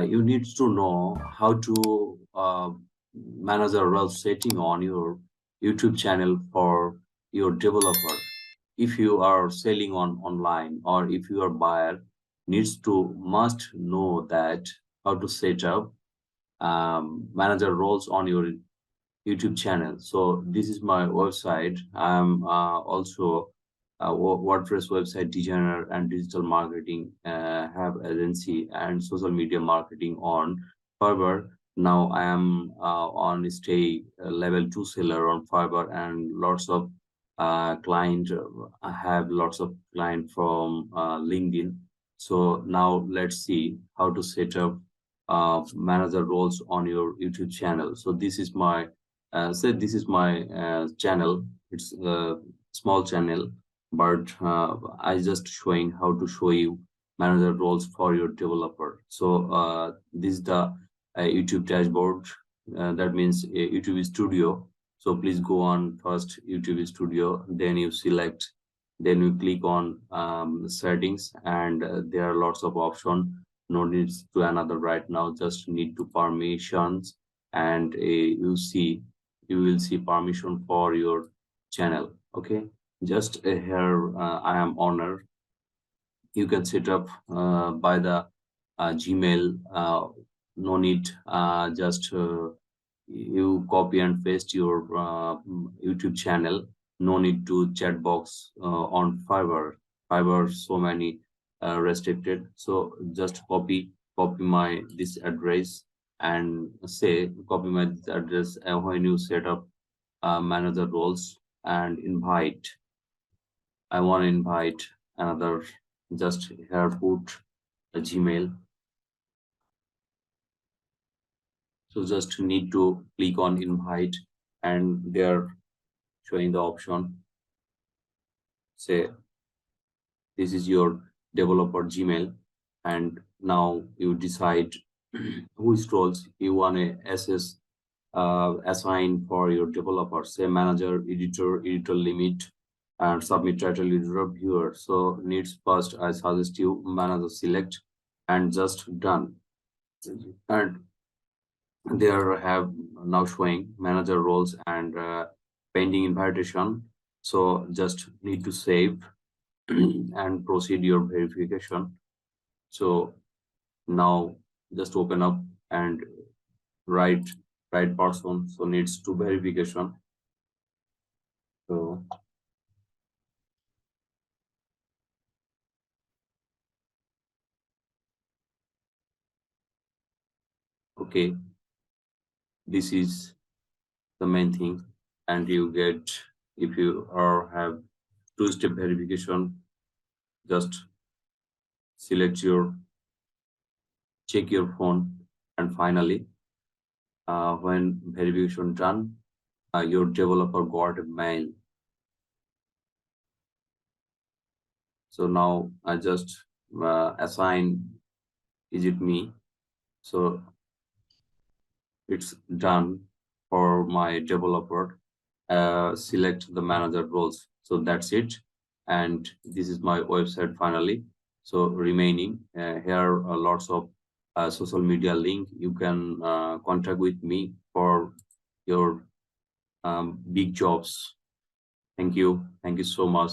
you need to know how to manage a role setting on your YouTube channel for your developer. If you are selling on online or if you are buyer, needs to must know that how to set up manager roles on your YouTube channel. So this is my website. I'm also a WordPress website designer and digital marketing, have agency and social media marketing on Fiverr. Now I am on stay level 2 seller on Fiverr and lots of client. I have lots of client from LinkedIn. So now let's see how to set up manager roles on your YouTube channel. So this is my this is my channel. It's a small channel, but I just showing how to show you manager roles for your developer. So this is the YouTube dashboard. That means YouTube Studio. So please go on first YouTube Studio, then you select, then you click on settings, and there are lots of options. No needs to another right now, just need to permissions, and you will see permission for your channel. Okay, just here I am owner. You can set up by the Gmail. No need, just you copy and paste your YouTube channel. No need to chat box on Fiverr. Fiverr so many restricted. So just copy my this address and say copy my this address when you set up manager roles and invite. I want to invite another. Just here put a Gmail. So just need to click on invite, and they're showing the option. Say this is your developer Gmail, and now you decide which roles you want to assign for your developer. Say manager, editor limit, and submit title editor viewer. So needs first, I suggest you manager select and just done. And there have now showing manager roles and pending invitation. So just need to save and proceed your verification. So now just open up and right person. So needs to verification. So okay, this is the main thing, and you get, if you are have two-step verification, just select your, check your phone, and finally when verification done, your developer got a mail. So now I just assign, is it me? So it's done for my developer. Select the manager roles. So that's it. And this is my website finally. So remaining here are lots of social media link. You can contact with me for your big jobs. Thank you. Thank you so much.